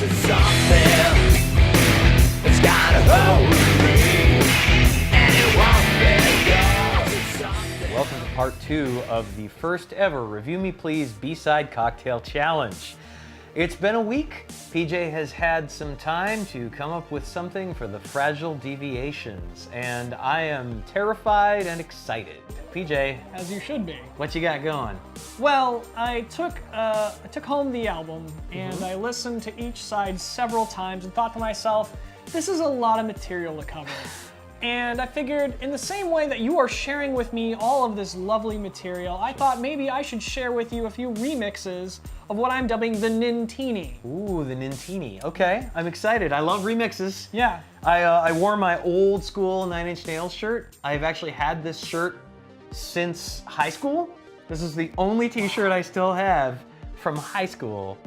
It's something that's got a hold of me, and it won't let go. It's something. Welcome to part 2 of the first ever Review Me Please B-Side Cocktail Challenge. It's been a week. PJ has had some time to come up with something for the fragile Deviations, and I am terrified and excited. PJ, as you should be. what you got going? Well, I took home the album and I listened to each side several times and thought to myself, this is a lot of material to cover. And I figured, in the same way that you are sharing with me all of this lovely material, I thought maybe I should share with you a few remixes of what I'm dubbing the NINtini. Ooh, the NINtini. Okay, I'm excited. I love remixes. Yeah. I wore my old school 9 Inch Nails shirt. I've actually had this shirt since high school. This is the only t-shirt I still have from high school.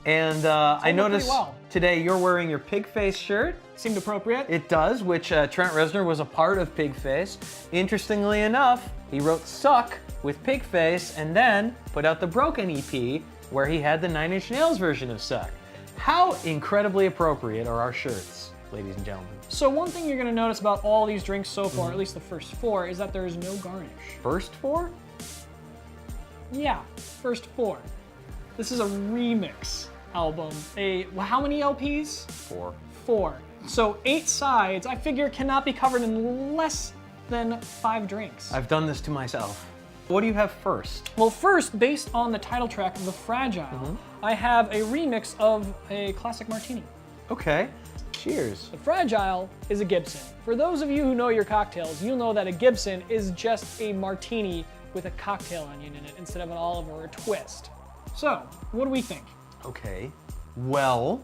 And I noticed today you're wearing your Pigface shirt. Seemed appropriate. It does, which Trent Reznor was a part of Pigface. Interestingly enough, he wrote Suck with Pigface and then put out the Broken EP where he had the 9 Inch Nails version of Suck. How incredibly appropriate are our shirts, ladies and gentlemen. So one thing you're gonna notice about all these drinks so far, at least the first 4, is that there is no garnish. First 4? Yeah, first 4. This is a remix album. How many LPs? 4. 4. So 8 sides, I figure, cannot be covered in less than 5 drinks. I've done this to myself. What do you have first? Well, first, based on the title track, The Fragile, I have a remix of a classic martini. Okay, cheers. The Fragile is a Gibson. For those of you who know your cocktails, you'll know that a Gibson is just a martini with a cocktail onion in it instead of an olive or a twist. So, what do we think? Okay, well,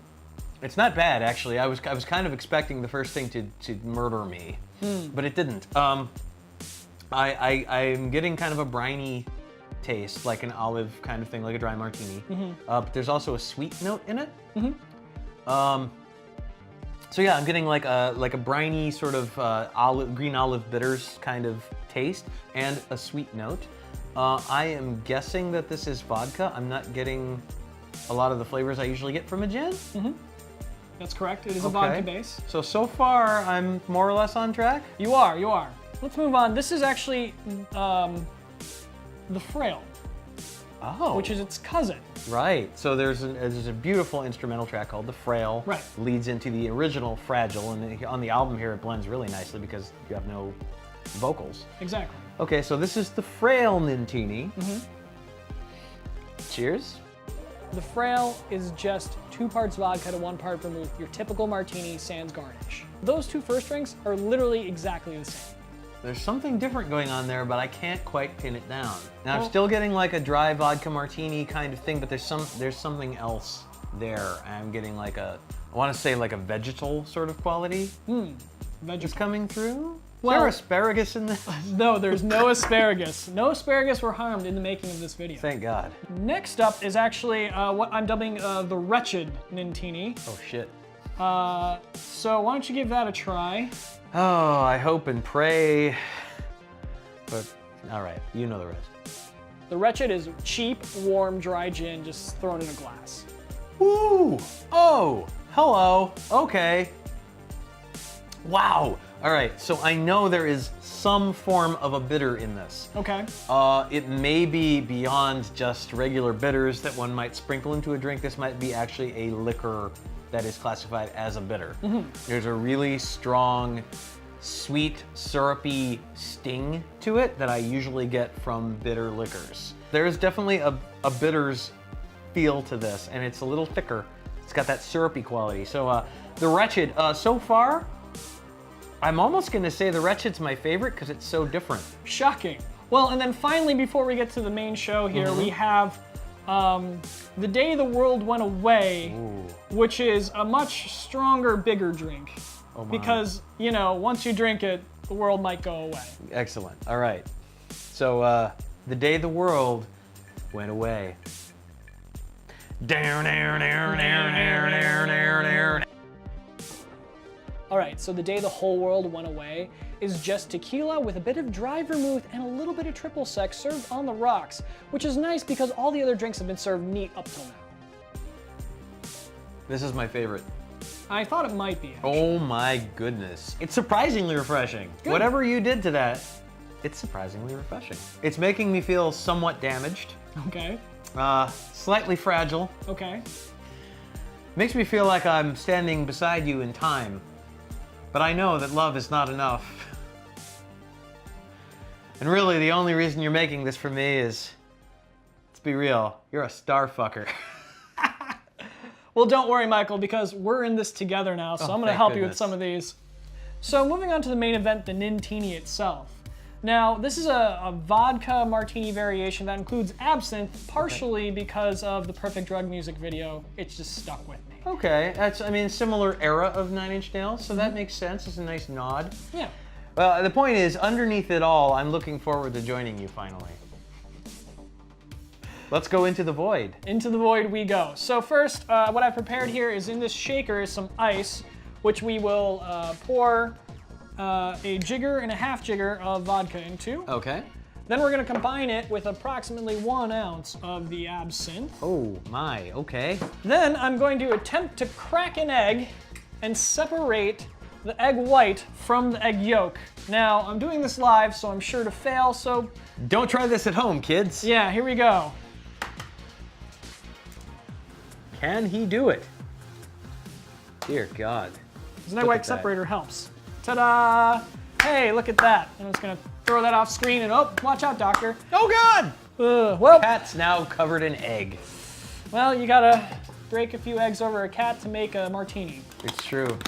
it's not bad actually. I was kind of expecting the first thing to murder me, but it didn't. I'm getting kind of a briny taste, like an olive kind of thing, like a dry martini. But there's also a sweet note in it. So yeah, I'm getting like a briny sort of green olive bitters kind of taste and a sweet note. I am guessing that this is vodka. I'm not getting a lot of the flavors I usually get from a gin. That's correct. It is a vodka base. So far, I'm more or less on track. You are. Let's move on. This is actually The Frail, which is its cousin. Right. So there's a beautiful instrumental track called The Frail. Right. Leads into the original Fragile, and on the album here it blends really nicely because you have no vocals. Exactly. Okay, so this is The Frail NINtini. Cheers. The Frail is just 2 parts vodka to 1 part vermouth, your typical martini sans garnish. Those 2 first drinks are literally exactly the same. There's something different going on there, but I can't quite pin it down. Now, I'm still getting like a dry vodka martini kind of thing, but there's something else there. I'm getting like I want to say like a vegetal sort of quality. Is coming through? Is there asparagus in this? No, there's no asparagus. No asparagus were harmed in the making of this video. Thank God. Next up is actually what I'm dubbing the Wretched NINtini. Oh shit. So why don't you give that a try? Oh, I hope and pray. But, all right, you know the rest. The Wretched is cheap, warm, dry gin just thrown in a glass. Woo! Oh, hello. Okay. Wow. All right, so I know there is some form of a bitter in this. Okay. It may be beyond just regular bitters that one might sprinkle into a drink. This might be actually a liquor that is classified as a bitter. There's a really strong, sweet, syrupy sting to it that I usually get from bitter liquors. There is definitely a bitters feel to this, and it's a little thicker. It's got that syrupy quality. So the Wretched, so far, I'm almost gonna say the Wretched's my favorite because it's so different. Shocking. Well, and then finally, before we get to the main show here, we have The Day the World Went Away, which is a much stronger, bigger drink. Because, you know, once you drink it, the world might go away. Excellent. All right. So, The Day the World Went Away. All right, so The Day the Whole World Went Away is just tequila with a bit of dry vermouth and a little bit of triple sec served on the rocks, which is nice because all the other drinks have been served neat up till now. This is my favorite. I thought it might be. Oh my goodness. It's surprisingly refreshing. Good. Whatever you did to that, it's surprisingly refreshing. It's making me feel somewhat damaged, Okay. slightly fragile. Okay. Makes me feel like I'm standing beside you in time. But I know that love is not enough. And really, the only reason you're making this for me is, let's be real, you're a star fucker. Well, don't worry, Michael, because we're in this together now, so I'm going to thank help you with goodness. some of these. So moving on to the main event, the NINtini itself. Now, this is a vodka martini variation that includes absinthe, partially because of the Perfect Drug music video. It's just stuck with me. Okay, that's, I mean, similar era of Nine Inch Nails, so that makes sense. It's a nice nod. Yeah. Well, the point is, underneath it all, I'm looking forward to joining you finally. Let's go into the void. Into the void we go. So first, what I've prepared here is in this shaker is some ice, which we will pour a jigger and a half jigger of vodka into. Okay. Then we're gonna combine it with approximately 1 ounce of the absinthe. Oh my, okay. Then I'm going to attempt to crack an egg and separate the egg white from the egg yolk. Now, I'm doing this live, so I'm sure to fail, so Don't try this at home, kids. yeah, here we go. Can he do it? Dear God. This egg Look white at that. separator helps. Ta-da! Hey, look at that. I'm just gonna throw that off screen and oh, watch out, doctor. Oh God! Well, Cat's now covered in egg. well, you gotta break a few eggs over a cat to make a martini. It's true.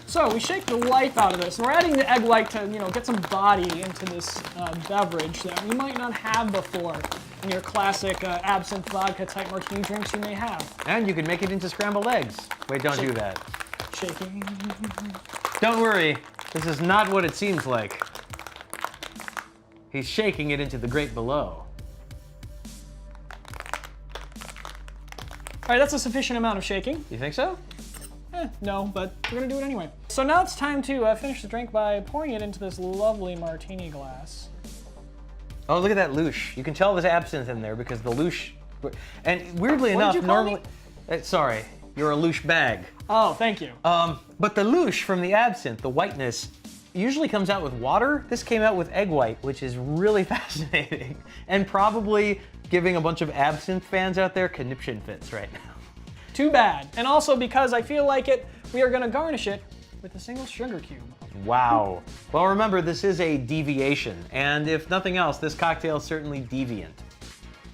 So we shake the life out of this, and we're adding the egg white to, get some body into this beverage that you might not have before in your classic absinthe vodka type martini drinks you may have. And you can make it into scrambled eggs. Wait, don't do that. Shaking. Don't worry, this is not what it seems like. He's shaking it into the great below. All right, that's a sufficient amount of shaking. You think so? No, but we're gonna do it anyway. So now it's time to finish the drink by pouring it into this lovely martini glass. Oh, look at that louche. You can tell there's absinthe in there because the louche. And weirdly What enough, did you call normally. Sorry, you're a louche bag. Oh, thank you. But the louche from the absinthe, the whiteness, usually comes out with water. This came out with egg white, which is really fascinating. And probably giving a bunch of absinthe fans out there conniption fits right now. Too bad. And also because I feel like it, we are gonna garnish it with a single sugar cube. Wow. Well, remember, this is a deviation. And if nothing else, this cocktail is certainly deviant.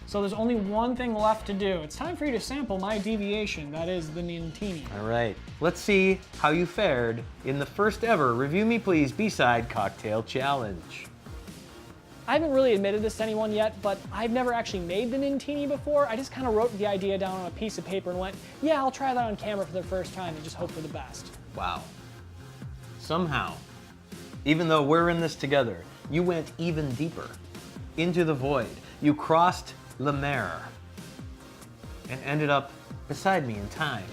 So there's only one thing left to do. It's time for you to sample my deviation, that is the NINtini. All right. Let's see how you fared in the first ever Review Me Please B-Side Cocktail Challenge. I haven't really admitted this to anyone yet, but I've never actually made the NINtini before. I just kind of wrote the idea down on a piece of paper and went, yeah, I'll try that on camera for the first time and just hope for the best. Wow. Somehow, even though we're in this together, you went even deeper into the void. You crossed La Mer and ended up beside me in time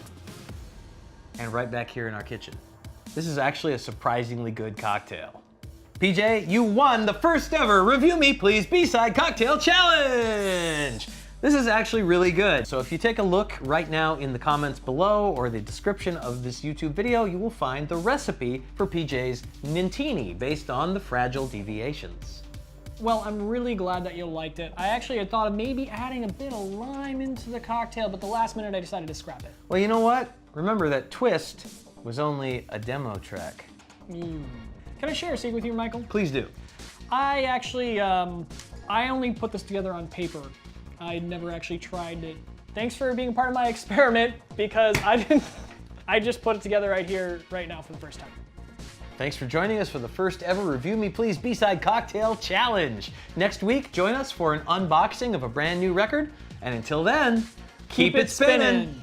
and right back here in our kitchen. This is actually a surprisingly good cocktail. PJ, you won the first ever Review Me Please B-Side Cocktail Challenge! This is actually really good. So if you take a look right now in the comments below or the description of this YouTube video, you will find the recipe for PJ's NINtini based on the fragile deviations. Well, I'm really glad that you liked it. I actually had thought of maybe adding a bit of lime into the cocktail, but the last minute I decided to scrap it. Well, you know what? Remember that Twist was only a demo track. Can I share a secret with you, Michael? Please do. I actually, I only put this together on paper. I never actually tried it. Thanks for being part of my experiment, because I just put it together right here, right now for the first time. Thanks for joining us for the first ever Review Me Please B-Side Cocktail Challenge. Next week, join us for an unboxing of a brand new record. And until then, keep it spinning.